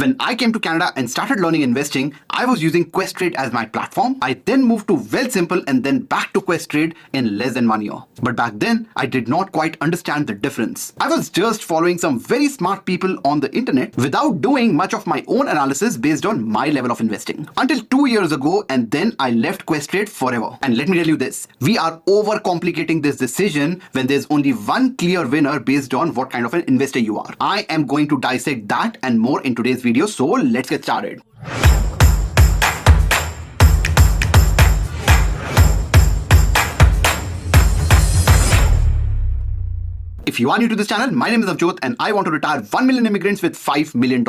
When I came to Canada and started learning investing, I was using Questrade as my platform. I then moved to Wealthsimple and then back to Questrade in less than 1 year. But back then, I did not quite understand the difference. I was just following some very smart people on the internet without doing much of my own analysis based on my level of investing. Until 2 years ago, and then I left Questrade forever. And let me tell you this, we are overcomplicating this decision when there's only one clear winner based on what kind of an investor you are. I am going to dissect that and more in today's video, so let's get started. If you are new to this channel, my name is Avjot and I want to retire 1 million immigrants with $5 million.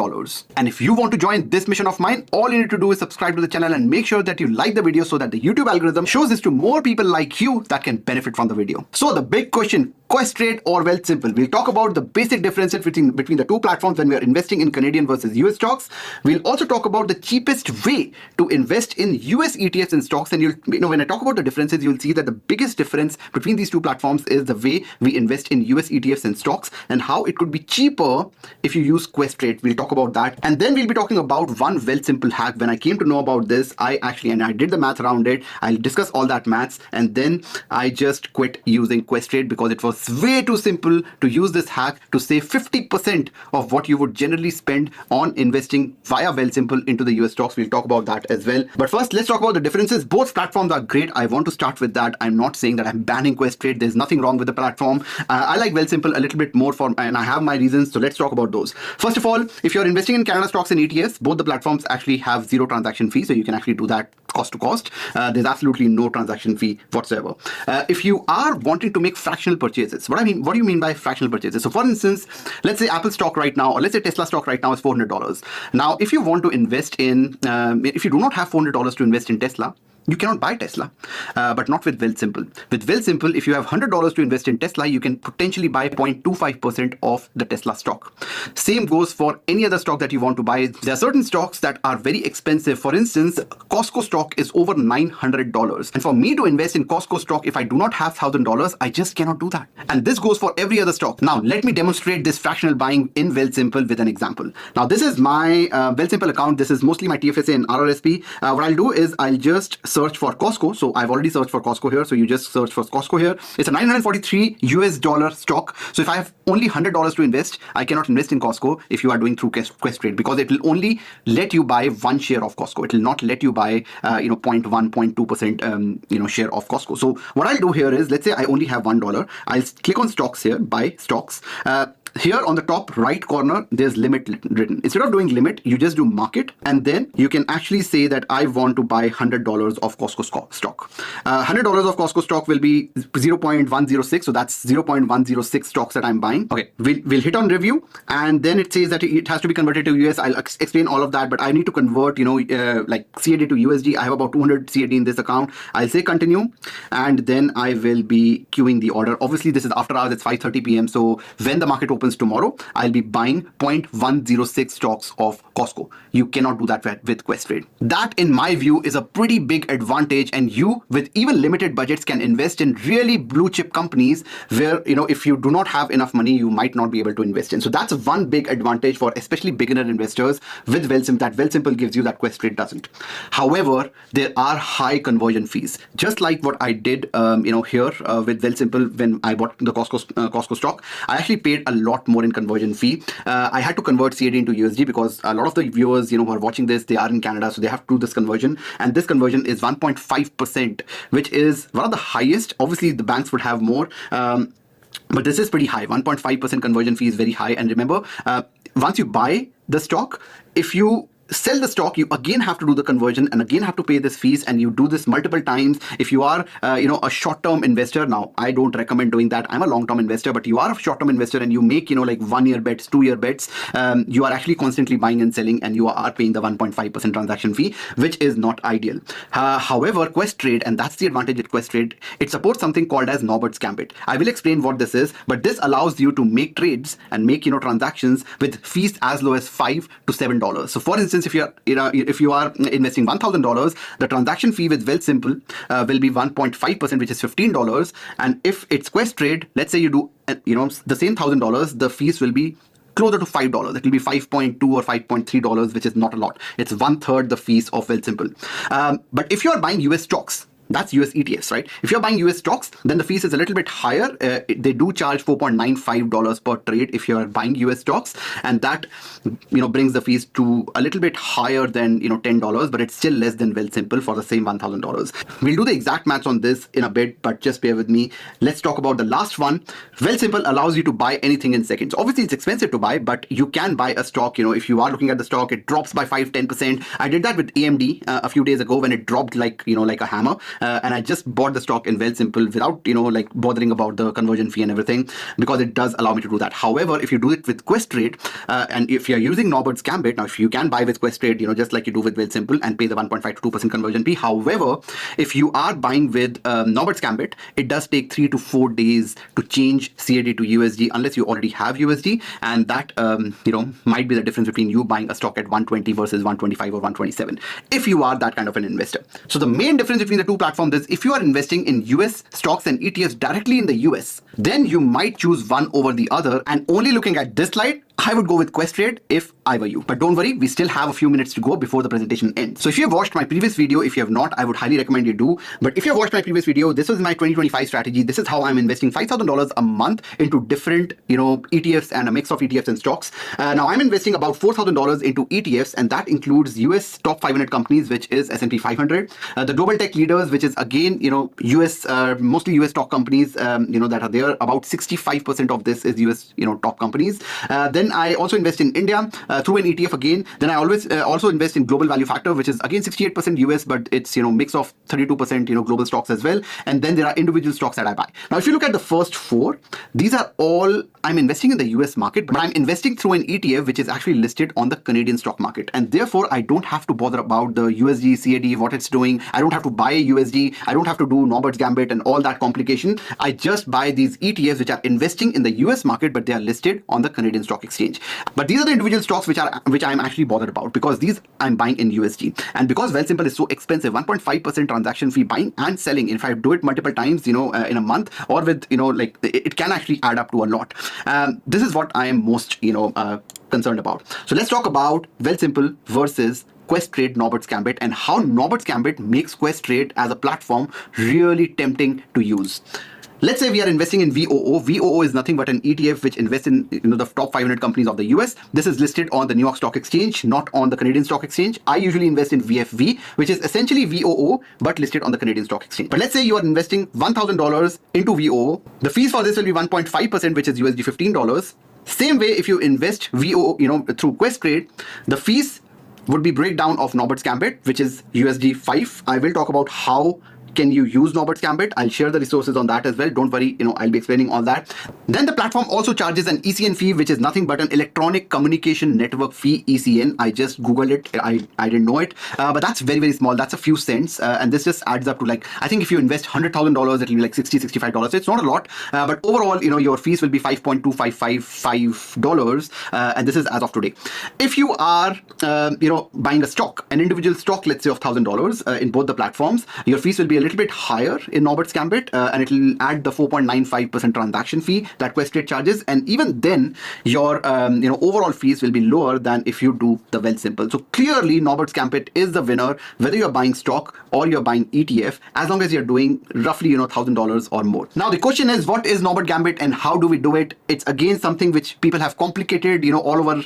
And if you want to join this mission of mine, all you need to do is subscribe to the channel and make sure that you like the video so that the YouTube algorithm shows this to more people like you that can benefit from the video. So the big question, Questrade or Wealthsimple? We'll talk about the basic differences between the two platforms when we are investing in Canadian versus US stocks. We'll also talk about the cheapest way to invest in US ETFs and stocks. And when I talk about the differences, you'll see that the biggest difference between these two platforms is the way we invest in US ETFs and stocks and how it could be cheaper if you use Questrade. We'll talk about that. And then we'll be talking about one Wealthsimple hack. When I came to know about this, I did the math around it. I'll discuss all that maths. And then I just quit using Questrade because it was way too simple to use this hack to save 50% of what you would generally spend on investing via Wealthsimple into the US stocks. We'll talk about that as well. But first, let's talk about the differences. Both platforms are great. I want to start with that. I'm not saying that I'm banning Questrade. There's nothing wrong with the platform. I like Wealthsimple a little bit more and I have my reasons. So let's talk about those. First of all, if you're investing in Canada stocks and ETFs, both the platforms actually have zero transaction fee. So you can actually do that cost to cost. There's absolutely no transaction fee whatsoever. If you are wanting to make fractional purchases, what do you mean by fractional purchases? So for instance, let's say Apple stock right now, or let's say Tesla stock right now is $400. Now, if you want to invest in, if you do not have $400 to invest in Tesla, you cannot buy Tesla, but not with Wealthsimple. With Wealthsimple, if you have $100 to invest in Tesla, you can potentially buy 0.25% of the Tesla stock. Same goes for any other stock that you want to buy. There are certain stocks that are very expensive. For instance, Costco stock is over $900. And for me to invest in Costco stock, if I do not have $1,000, I just cannot do that. And this goes for every other stock. Now, let me demonstrate this fractional buying in Wealthsimple with an example. Now, this is my Wealthsimple account. This is mostly my TFSA and RRSP. What I'll do is I'll just search for Costco. So I've already searched for Costco here. So you just search for Costco here. It's a $943 US stock. So if I have only $100 to invest, I cannot invest in Costco if you are doing through Questrade because it will only let you buy one share of Costco. It will not let you buy 0.1, 0.2% share of Costco. So what I'll do here is, let's say I only have $1. I'll click on stocks here, buy stocks. Here on the top right corner, there's limit written. Instead of doing limit, you just do market, and then you can actually say that I want to buy $100 of Costco stock. $100 of Costco stock will be 0.106, so that's 0.106 stocks that I'm buying. Okay, we'll hit on review, and then it says that it has to be converted to US. I'll explain all of that, but I need to convert, like CAD to USD. I have about 200 CAD in this account. I'll say continue, and then I will be queuing the order. Obviously, this is after hours. It's 5:30 p.m. So when the market opens tomorrow, I'll be buying 0.106 stocks of Costco. You cannot do that with Questrade. That, in my view, is a pretty big advantage, and you, with even limited budgets, can invest in really blue chip companies where, if you do not have enough money, you might not be able to invest in. So that's one big advantage for especially beginner investors with Wealthsimple that Wealthsimple gives you that Questrade doesn't. However, there are high conversion fees, just like what I did, here with Wealthsimple when I bought the Costco stock. I actually paid a lot more in conversion fee. I had to convert CAD into USD because a lot of the viewers, who are watching this, they are in Canada, so they have to do this conversion. And this conversion is 1.5%, which is one of the highest. Obviously, the banks would have more, but this is pretty high. 1.5% conversion fee is very high. And remember, once you buy the stock, if you sell the stock, you again have to do the conversion and again have to pay this fees, and you do this multiple times. If you are a short-term investor, now I don't recommend doing that. I'm a long-term investor, but you are a short-term investor and you make like 1-year bets, 2-year bets, you are actually constantly buying and selling, and you are paying the 1.5% transaction fee, which is not ideal. However, Questrade, and that's the advantage at Questrade, it supports something called as Norbert's Gambit. I will explain what this is, but this allows you to make trades and make transactions with fees as low as $5 to $7. So for instance, if you are investing $1,000, the transaction fee with Wealthsimple will be 1.5%, which is $15. And if it's Questrade, let's say you do the same $1,000, the fees will be closer to $5. It will be $5.2 or $5.3, which is not a lot. It's 1/3 the fees of Wealthsimple. But if you're buying US stocks, that's US ETFs, right? If you're buying US stocks, then the fees is a little bit higher. They do charge $4.95 per trade if you're buying US stocks, and that brings the fees to a little bit higher than $10, but it's still less than Wealthsimple for the same $1,000. We'll do the exact maths on this in a bit, but just bear with me. Let's talk about the last one. Wealthsimple allows you to buy anything in seconds. Obviously, it's expensive to buy, but you can buy a stock. If you are looking at the stock, it drops by 5-10%. I did that with AMD a few days ago when it dropped like a hammer. And I just bought the stock in Wealthsimple without, bothering about the conversion fee and everything, because it does allow me to do that. However, if you do it with Questrade, and if you're using Norbert's Gambit, now if you can buy with Questrade, just like you do with Wealthsimple and pay the 1.5 to 2% conversion fee. However, if you are buying with Norbert's Gambit, it does take 3 to 4 days to change CAD to USD unless you already have USD. And that, might be the difference between you buying a stock at 120 versus 125 or 127, if you are that kind of an investor. So the main difference between the two platforms is, if you are investing in US stocks and ETFs directly in the US, then you might choose one over the other. And only looking at this slide, I would go with Questrade if I were you. But don't worry, we still have a few minutes to go before the presentation ends. So if you have watched my previous video, if you have not, I would highly recommend you do. But if you have watched my previous video, this was my 2025 strategy. This is how I'm investing $5,000 a month into different, ETFs and a mix of ETFs and stocks. Now I'm investing about $4,000 into ETFs, and that includes US top 500 companies, which is S&P 500. The global tech leaders, which is again, US, mostly US stock companies, that are there. About 65% of this is US, top companies. Then I also invest in India through an ETF again. Then I always also invest in global value factor, which is again 68% US, but it's mix of 32% global stocks as well. And then there are individual stocks that I buy. Now, if you look at the first four, these are all I'm investing in the US market, but I'm investing through an ETF which is actually listed on the Canadian stock market, and therefore I don't have to bother about the USD, CAD, what it's doing. I don't have to buy USD. I don't have to do Norbert's Gambit and all that complication. I just buy these ETFs which are investing in the US market, but they are listed on the Canadian stock exchange. But these are the individual stocks which I'm actually bothered about, because these I'm buying in USD. And because Wealthsimple is so expensive, 1.5% transaction fee buying and selling, if I do it multiple times, in a month, or with, it can actually add up to a lot. This is what I am most, concerned about. So let's talk about Wealthsimple versus Questrade Norbert's Gambit, and how Norbert's Gambit makes Questrade as a platform really tempting to use. Let's say we are investing in VOO. VOO is nothing but an ETF which invests in the top 500 companies of the US. This is listed on the New York Stock Exchange, not on the Canadian Stock Exchange. I usually invest in VFV, which is essentially VOO, but listed on the Canadian Stock Exchange. But let's say you are investing $1,000 into VOO. The fees for this will be 1.5%, which is USD $15. Same way, if you invest VOO, through Questrade, the fees would be breakdown of Norbert's Gambit, which is USD 5. I will talk about how can you use Norbert's Gambit. I'll share the resources on that as well. Don't worry, I'll be explaining all that. Then the platform also charges an ECN fee, which is nothing but an electronic communication network fee, ECN. I just Googled it. I didn't know it, but that's very, very small. That's a few cents. And this just adds up to I think if you invest $100,000, it'll be like $60, $65. So it's not a lot, but overall, your fees will be $5.2555. And this is as of today. If you are, buying a stock, an individual stock, let's say of $1,000 in both the platforms, your fees will be a little bit higher in Norbert's Gambit, and it will add the 4.95% transaction fee that Questrade charges, and even then your overall fees will be lower than if you do the Wealthsimple. So clearly Norbert's Gambit is the winner, whether you're buying stock or you're buying ETF, as long as you're doing roughly $1,000 or more. Now the question is, what is Norbert Gambit and how do we do it? It's again something which people have complicated all over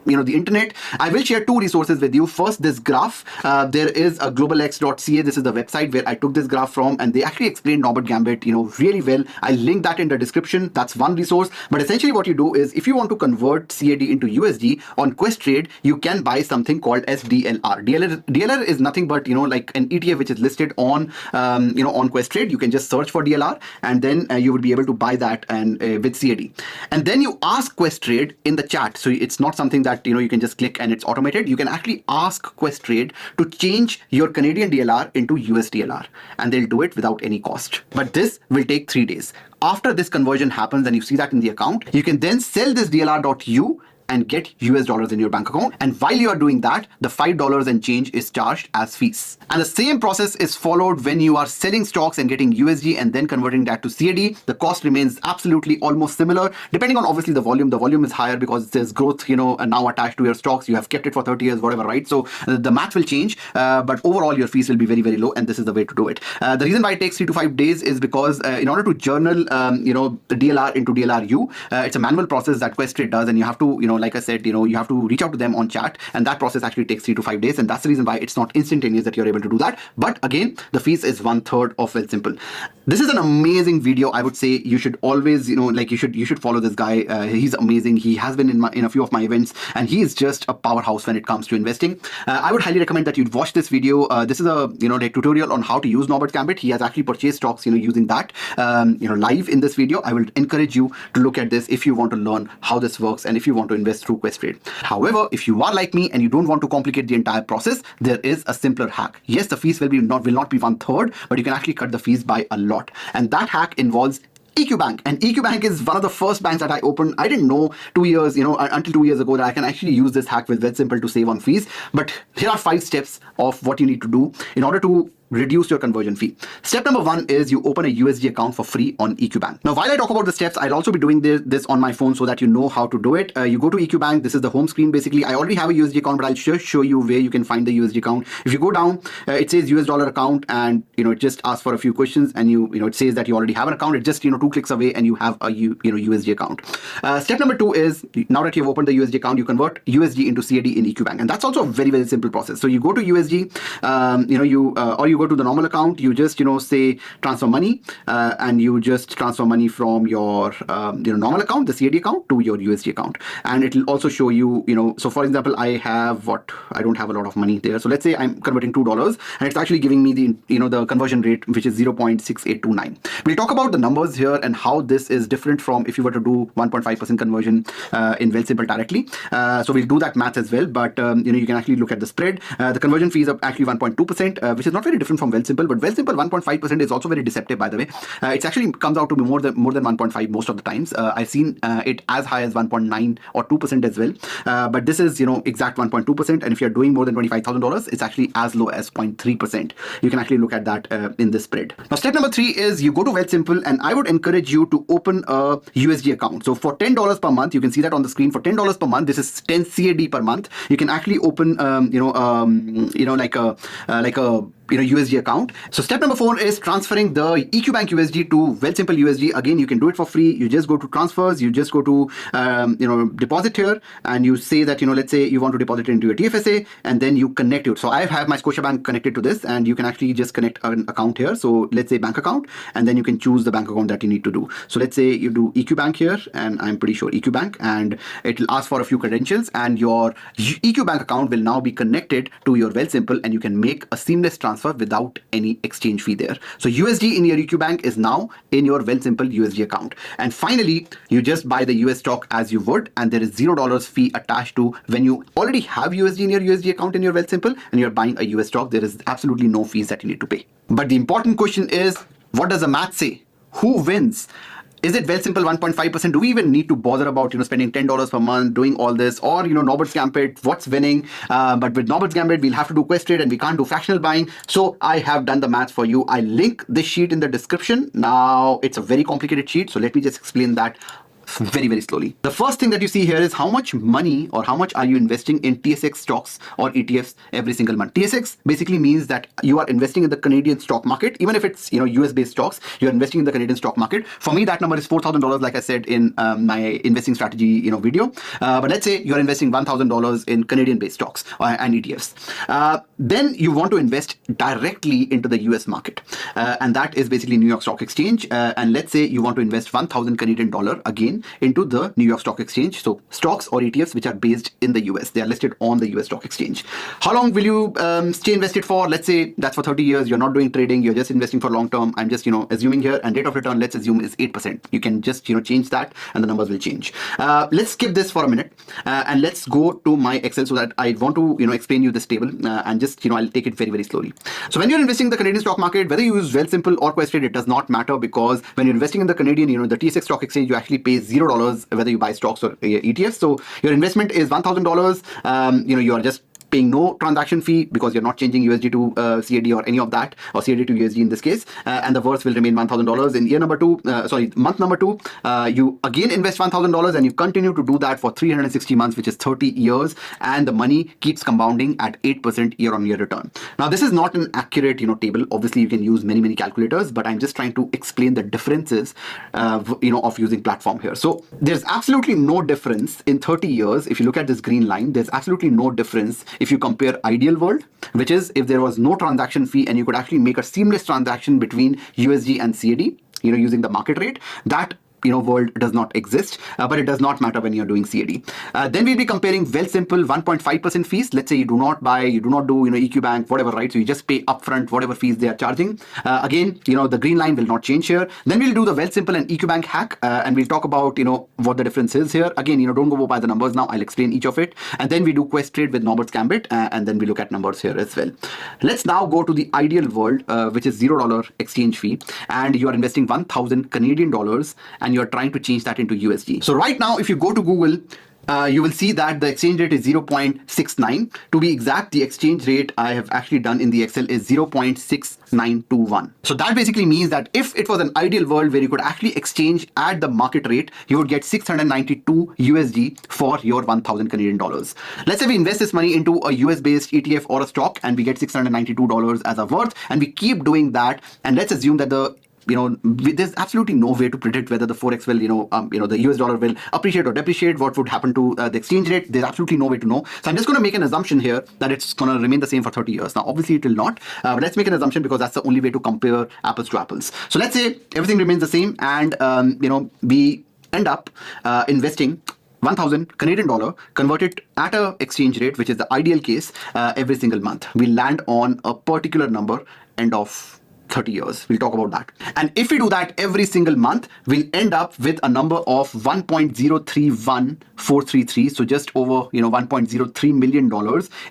the internet. I will share two resources with you. First, this graph. There is a globalx.ca. This is the website where I took this graph from, and they actually explain Norbert Gambit, really well. I'll link that in the description. That's one resource. But essentially what you do is, if you want to convert CAD into USD on Questrade, you can buy something called as DLR. DLR is nothing but, like an ETF which is listed on, on Questrade. You can just search for DLR, and then you would be able to buy that and with CAD. And then you ask Questrade in the chat. So it's not something that you can just click and it's automated. You can actually ask Questrade to change your Canadian DLR into US DLR, and they'll do it without any cost. But this will take 3 days. After this conversion happens and you see that in the account, you can then sell this DLR.U and get US dollars in your bank account. And while you are doing that, the $5 and change is charged as fees. And the same process is followed when you are selling stocks and getting USD and then converting that to CAD. The cost remains absolutely almost similar, depending on obviously the volume. The volume is higher because there's growth, now attached to your stocks. You have kept it for 30 years, whatever, right? So the math will change, but overall your fees will be very, very low, and this is the way to do it. The reason why it takes 3 to 5 days is because in order to journal, the DLR into DLRU, it's a manual process that Questrade does, and you have to, like I said, you have to reach out to them on chat, and that process actually takes 3 to 5 days, and that's the reason why it's not instantaneous that you're able to do that. But again, the fees is 1/3 of Wealthsimple. This is an amazing video. I would say you should always, you should follow this guy. He's amazing. He has been in a few of my events, and he is just a powerhouse when it comes to investing. I would highly recommend that you watch this video. This is a tutorial on how to use Norbert Gambit. He has actually purchased stocks using that live in this video. I will encourage you to look at this if you want to learn how this works and if you want to invest through Questrade. However, if you are like me and you don't want to complicate the entire process, there is a simpler hack. Yes, the fees will not be 1/3, but you can actually cut the fees by a lot. And that hack involves EQ Bank. And EQ Bank is one of the first banks that I opened. I didn't know until 2 years ago that I can actually use this hack with Wealthsimple to save on fees. But here are 5 steps of what you need to do in order to reduce your conversion fee. Step number 1 is you open a USD account for free on EQ Bank. Now, while I talk about the steps, I'll also be doing this on my phone so that you know how to do it. You go to EQ Bank. This is the home screen. Basically, I already have a USD account, but I'll just show you where you can find the USD account. If you go down, it says US dollar account, and it just asks for a few questions, and it says that you already have an account. It's just 2 clicks away, and you have a USD account. Step number 2 is now that you've opened the USD account, you convert USD into CAD in EQ Bank, and that's also a very, very simple process. So you go to USD, or you go to the normal account. You just say transfer money, and you just transfer money from your normal account, the CAD account, to your USD account, and it will also show you so for example, I don't have a lot of money there. So let's say I'm converting $2, and it's actually giving me the conversion rate, which is 0.6829. We'll talk about the numbers here and how this is different from if you were to do 1.5% conversion in Wealthsimple directly. So we'll do that math as well, but you can actually look at the spread. The conversion fees are actually 1.2%, which is not very different from Wealthsimple, but Wealthsimple 1.5% is also very deceptive, by the way. It actually comes out to be more than 1.5 most of the times. I've seen it as high as 1.9 or 2% as well, but this is exact 1.2%, and if you're doing more than $25,000, it's actually as low as 0.3%. You can actually look at that in this spread. Now, step number 3 is you go to Wealthsimple, and I would encourage you to open a USD account. So for $10 per month, you can see that on the screen. For $10 per month, this is 10 CAD per month. You can actually open like a USD account. So step number 4 is transferring the EQ Bank USD to Wealthsimple USD. Again, you can do it for free. You just go to transfers, you just go to deposit here, and you say that let's say you want to deposit it into your TFSA, and then you connect it. So I have my Scotiabank connected to this, and you can actually just connect an account here. So let's say bank account, and then you can choose the bank account that you need to do. So let's say you do EQ Bank here, and I'm pretty sure EQ Bank, and it will ask for a few credentials, and your EQ Bank account will now be connected to your Wealthsimple, and you can make a seamless transfer without any exchange fee there. So USD in your EQ Bank is now in your Wealthsimple USD account. And finally, you just buy the US stock as you would, and there is $0 fee attached to when you already have USD in your USD account in your Wealthsimple and you're buying a US stock. There is absolutely no fees that you need to pay. But the important question is, what does the math say? Who wins? Is it Wealthsimple 1.5%? Do we even need to bother about spending $10 per month doing all this, or Norbert's Gambit? What's winning? But with Norbert's Gambit, we'll have to do Questrade, and we can't do fractional buying. So I have done the math for you. I link this sheet in the description. Now it's a very complicated sheet, so let me just explain that very, very slowly. The first thing that you see here is how much money or how much are you investing in TSX stocks or ETFs every single month. TSX basically means that you are investing in the Canadian stock market. Even if it's US based stocks, you're investing in the Canadian stock market. For me, that number is $4,000, like I said in my investing strategy video. But let's say you're investing $1,000 in Canadian based stocks and ETFs. Then you want to invest directly into the US market, and that is basically New York Stock Exchange. And let's say you want to invest 1,000 Canadian dollar again into the New York Stock Exchange. So stocks or ETFs which are based in the US, they are listed on the US Stock Exchange. How long will you stay invested for? Let's say that's for 30 years. You're not doing trading. You're just investing for long term. I'm just assuming here, and rate of return, let's assume, is 8%. You can just change that, and the numbers will change. Let's skip this for a minute, and let's go to my Excel so that I want to explain you this table, and just I'll take it very, very slowly. So when you're investing in the Canadian stock market, whether you use Wealthsimple or Questrade, it does not matter, because when you're investing in the Canadian, the TSX Stock Exchange, you actually pay is $0 whether you buy stocks or ETFs. So your investment is $1,000. You are just paying no transaction fee because you're not changing USD to CAD or any of that, or CAD to USD in this case, and the worth will remain $1,000 in month number two. You again invest $1,000 and you continue to do that for 360 months, which is 30 years, and the money keeps compounding at 8% year-on-year return. Now this is not an accurate table. Obviously you can use many calculators, but I'm just trying to explain the differences of using platform here. So there's absolutely no difference in 30 years. If you look at this green line, there's absolutely no difference if you compare ideal world, which is if there was no transaction fee and you could actually make a seamless transaction between USD and CAD, using the market rate. That world does not exist, but it does not matter when you're doing CAD. Then we'll be comparing Wealthsimple 1.5% fees. Let's say you do not buy, you do not do EQ Bank, whatever, right? So you just pay upfront whatever fees they are charging. Again, the green line will not change here. Then we'll do the Wealthsimple and EQ Bank hack, and we'll talk about what the difference is here. Again, don't go by the numbers now. I'll explain each of it, and then we do Questrade with Norbert's Gambit, and then we look at numbers here as well. Let's now go to the ideal world, which is $0 exchange fee, and you are investing 1,000 Canadian dollars, and you're trying to change that into USD. So right now, if you go to Google, you will see that the exchange rate is 0.69. To be exact, the exchange rate I have actually done in the Excel is 0.6921. So that basically means that if it was an ideal world where you could actually exchange at the market rate, you would get 692 USD for your 1,000 Canadian dollars. Let's say we invest this money into a US based ETF or a stock and we get $692 as a worth, and we keep doing that. And let's assume that there's absolutely no way to predict whether the forex will, the US dollar will appreciate or depreciate. What would happen to the exchange rate? There's absolutely no way to know. So I'm just going to make an assumption here that it's going to remain the same for 30 years. Now, obviously it will not, but let's make an assumption because that's the only way to compare apples to apples. So let's say everything remains the same, and we end up investing 1,000 Canadian dollar converted at a exchange rate, which is the ideal case, every single month. We land on a particular number end of 30 years. We'll talk about that. And if we do that every single month, we'll end up with a number of $1.031433. So just over, $1.03 million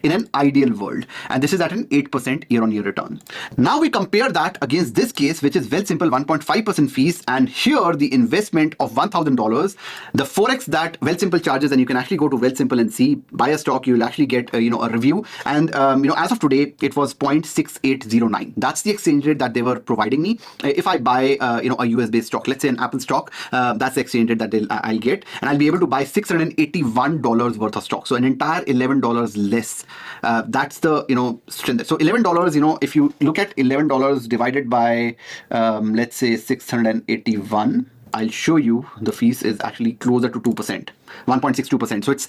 in an ideal world. And this is at an 8% year-on-year return. Now we compare that against this case, which is Wealthsimple 1.5% fees. And here the investment of $1,000, the forex that Wealthsimple charges, and you can actually go to Wealthsimple and see, buy a stock, you will actually get a review. And as of today, it was 0.6809. That's the exchange rate that they were providing me. If I buy a US based stock, let's say an Apple stock, that's the exchange rate that I'll get, and I'll be able to buy $681 worth of stock. So an entire $11 less. That's the strength. So $11, if you look at $11 divided by let's say 681, I'll show you the fees is actually closer to 2%, 1.62%. So it's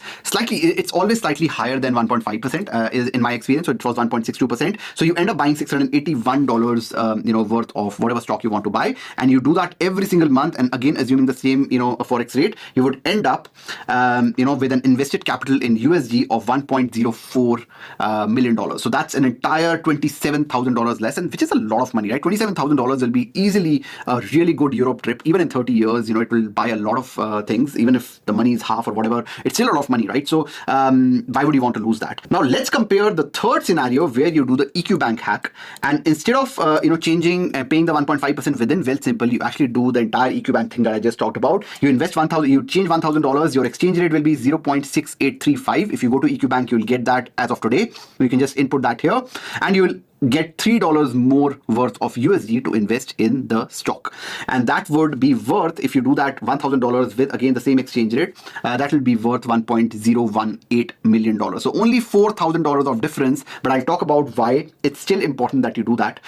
always slightly higher than 1.5% is in my experience. So it was 1.62%. So you end up buying $681 worth of whatever stock you want to buy, and you do that every single month. And again, assuming the same a forex rate, you would end up with an invested capital in USD of $1.04 million. So that's an entire $27,000 less, and which is a lot of money, right? $27,000 will be easily a really good Europe trip, even in 30 years. It will buy a lot of things, even if the money is half or whatever. It's still a lot of money, right? So why would you want to lose that? Now let's compare the third scenario where you do the EQ Bank hack, and instead of changing paying the 1.5% within Wealthsimple, you actually do the entire EQ Bank thing that I just talked about. You invest $1,000, you change $1,000, your exchange rate will be 0.6835. If you go to EQ Bank, you'll get that as of today. You can just input that here, and you will get $3 more worth of USD to invest in the stock. And that would be worth, if you do that $1,000 with again the same exchange rate, that will be worth $1.018 million. So only $4,000 of difference, but I'll talk about why it's still important that you do that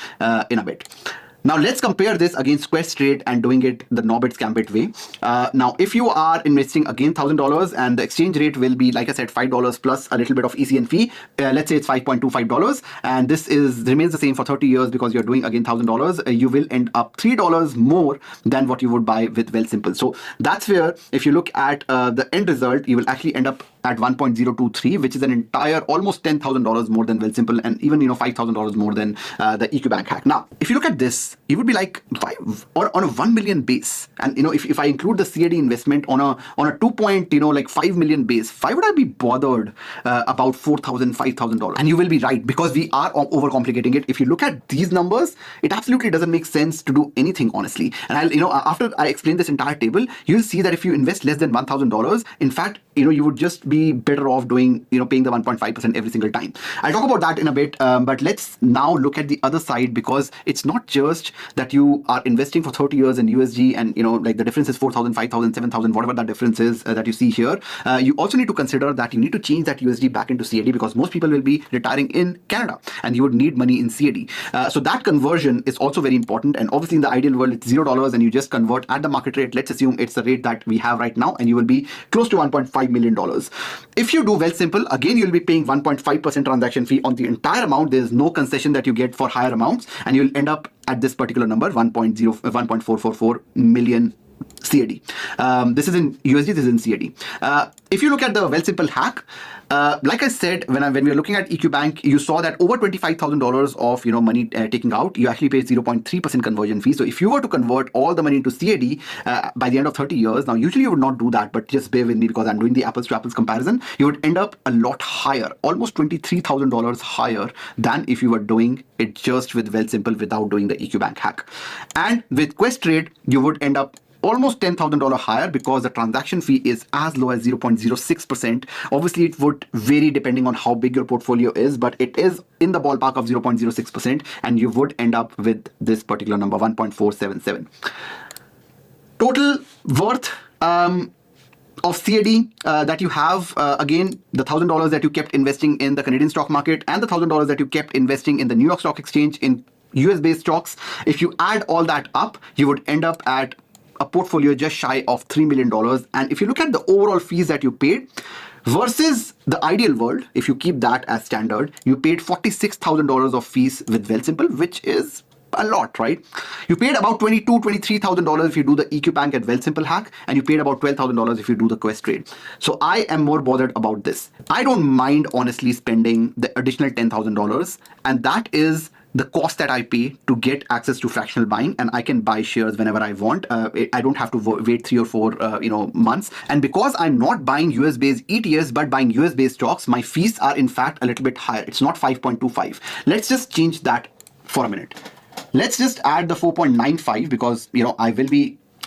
in a bit. Now let's compare this against Questrade and doing it the Norbert's Gambit way. Now, if you are investing again $1,000 and the exchange rate will be, like I said, $5 plus a little bit of ECN fee. Let's say it's $5.25, and this remains the same for 30 years because you're doing again $1,000. You will end up $3 more than what you would buy with Wealthsimple. So that's where, if you look at the end result, you will actually end up at 1.023, which is an entire almost $10,000 more than Wealthsimple, and even $5,000 more than the EQ Bank hack. Now, if you look at this, you would be like, why, or on a 1 million base, and if I include the CAD investment on a 2.5 million base, why would I be bothered about $4,000, $5,000? And you will be right, because we are overcomplicating it. If you look at these numbers, it absolutely doesn't make sense to do anything, honestly. And after I explain this entire table, you'll see that if you invest less than $1,000, in fact, you would just be better off doing, paying the 1.5% every single time. I'll talk about that in a bit, but let's now look at the other side, because it's not just that you are investing for 30 years in USD and, like the difference is 4,000, 5,000, 7,000, whatever that difference is that you see here. You also need to consider that you need to change that USD back into CAD, because most people will be retiring in Canada and you would need money in CAD. So that conversion is also very important. And obviously in the ideal world, it's $0 and you just convert at the market rate. Let's assume it's the rate that we have right now, and you will be close to $1.5 million. If you do Wealthsimple, again, you'll be paying 1.5% transaction fee on the entire amount. There's no concession that you get for higher amounts, and you'll end up at this particular number, 1.444 million CAD. This is in USD, this is in CAD. If you look at the Wealthsimple hack, like I said, when we were looking at EQ Bank, you saw that over $25,000 of money taking out, you actually pay 0.3% conversion fee. So if you were to convert all the money into CAD by the end of 30 years, now usually you would not do that, but just bear with me because I'm doing the apples to apples comparison, you would end up a lot higher, almost $23,000 higher than if you were doing it just with Wealthsimple without doing the EQ Bank hack. And with Questrade, you would end up almost $10,000 higher, because the transaction fee is as low as 0.06%. Obviously, it would vary depending on how big your portfolio is, but it is in the ballpark of 0.06%, and you would end up with this particular number, 1.477. Total worth of CAD that you have, again, the $1,000 that you kept investing in the Canadian stock market and the $1,000 that you kept investing in the New York Stock Exchange in US-based stocks, if you add all that up, you would end up at a portfolio just shy of $3 million. And if you look at the overall fees that you paid versus the ideal world, if you keep that as standard, you paid $46,000 of fees with Wealthsimple, which is a lot, right? You paid about $23,000 if you do the EQ Bank and Wealthsimple hack, and you paid about $12,000 if you do the Questrade. So I am more bothered about this. I don't mind honestly spending the additional $10,000, and that is the cost that I pay to get access to fractional buying, and I can buy shares whenever I want. I don't have to wait 3 or 4 months. And because I'm not buying US-based ETFs but buying US-based stocks, my fees are in fact a little bit higher. It's not 5.25. Let's just change that for a minute. Let's just add the 4.95, because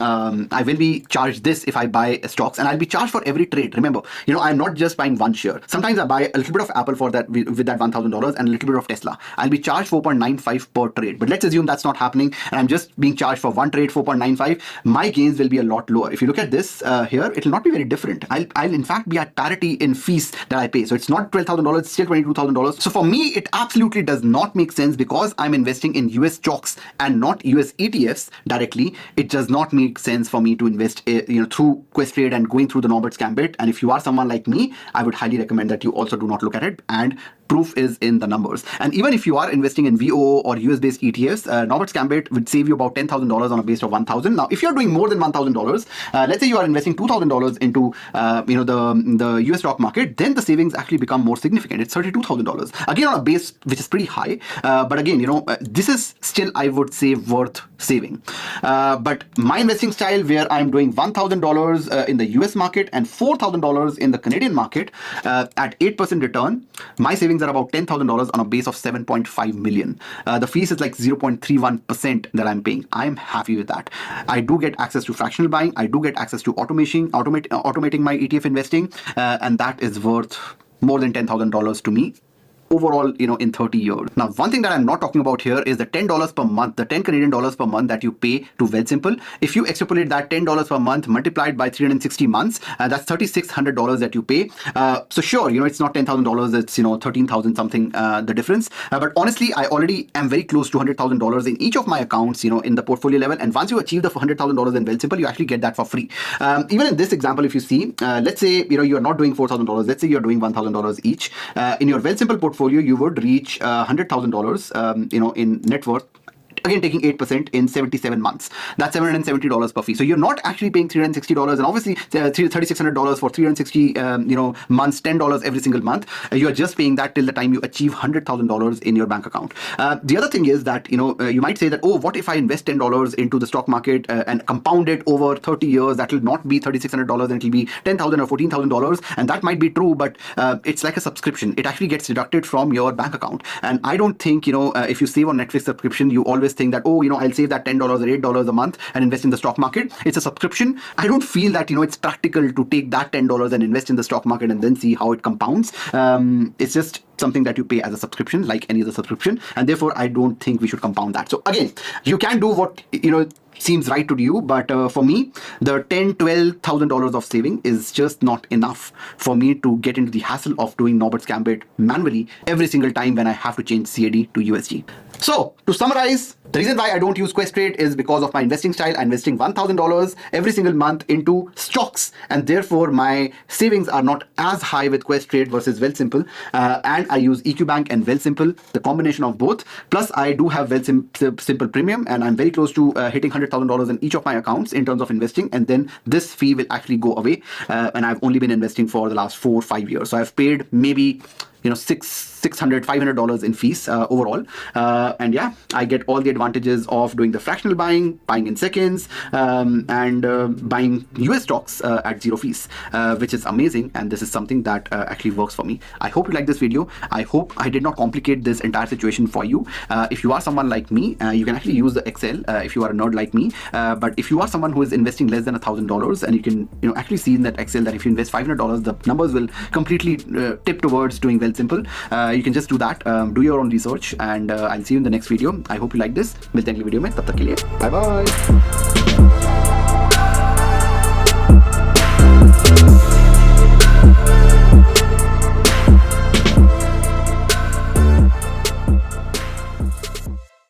I will be charged this if I buy stocks, and I'll be charged for every trade. Remember, I'm not just buying one share. Sometimes I buy a little bit of Apple for that with that $1,000 and a little bit of Tesla. I'll be charged 4.95 per trade. But let's assume that's not happening, and I'm just being charged for one trade 4.95. My gains will be a lot lower. If you look at this here, it will not be very different. I'll in fact be at parity in fees that I pay. So it's not $12,000, it's still $22,000. So for me, it absolutely does not make sense, because I'm investing in US stocks and not US ETFs directly. It does not make sense for me to invest through Questrade and going through the Norbert's Gambit. And if you are someone like me, I would highly recommend that you also do not look at it, and proof is in the numbers. And even if you are investing in VOO or US-based ETFs, Norbert's Gambit would save you about $10,000 on a base of $1,000. Now, if you're doing more than $1,000, let's say you are investing $2,000 into the US stock market, then the savings actually become more significant. It's $32,000 again on a base which is pretty high. But again, this is still, I would say, worth saving. But my investing style, where I'm doing $1,000 in the US market and $4,000 in the Canadian market at 8% return, my savings are about $10,000 on a base of 7.5 million. The fees is like 0.31% that I'm paying. I'm happy with that. I do get access to fractional buying. I do get access to automating my ETF investing, and that is worth more than $10,000 to me overall, in 30 years. Now, one thing that I'm not talking about here is the $10 per month, the 10 Canadian dollars per month that you pay to Wealthsimple. If you extrapolate that $10 per month multiplied by 360 months, that's $3,600 that you pay. So sure, it's not $10,000, it's, 13,000 something, the difference. But honestly, I already am very close to $100,000 in each of my accounts, in the portfolio level. And once you achieve the $100,000 in Wealthsimple, you actually get that for free. Even in this example, if you see, let's say, you're not doing $4,000, let's say you're doing $1,000 each. In your Wealthsimple portfolio, you would reach $100,000, in net worth again taking 8% in 77 months. That's $770 per fee. So you're not actually paying $360, and obviously $3,600 for 360 months, $10 every single month. You are just paying that till the time you achieve $100,000 in your bank account. The other thing is that you might say that, oh, what if I invest $10 into the stock market and compound it over 30 years? That will not be $3,600, and it will be $10,000 or $14,000, and that might be true, but it's like a subscription. It actually gets deducted from your bank account. And I don't think if you save on Netflix subscription, you always think that, oh, I'll save that $10 or $8 a month and invest in the stock market. It's a subscription. I don't feel that it's practical to take that $10 and invest in the stock market and then see how it compounds. It's just something that you pay as a subscription, like any other subscription, and therefore I don't think we should compound that. So again, you can do what seems right to you, but for me, the $10,000-$12,000 of saving is just not enough for me to get into the hassle of doing Norbert's Gambit manually every single time when I have to change CAD to USD. So to summarize, the reason why I don't use Questrade is because of my investing style. I'm investing $1,000 every single month into stocks, and therefore my savings are not as high with Questrade versus Wealthsimple. And I use EQ Bank and Wealthsimple, the combination of both. Plus, I do have Wealthsimple Premium, and I'm very close to hitting $100,000 in each of my accounts in terms of investing. And then this fee will actually go away. And I've only been investing for the last 4 or 5 years. So I've paid maybe $600, $500 in fees overall. And yeah, I get all the advantages of doing the fractional buying in seconds, and buying US stocks at 0 fees, which is amazing. And this is something that actually works for me. I hope you like this video. I hope I did not complicate this entire situation for you. If you are someone like me, you can actually use the Excel if you are a nerd like me. But if you are someone who is investing less than $1,000, and you can actually see in that Excel that if you invest $500, the numbers will completely tip towards doing Wealthsimple. You can just do that, do your own research, and I'll see you in the next video. I hope you like this. मिलते हैं अगले video में, तब तक के लिए bye bye.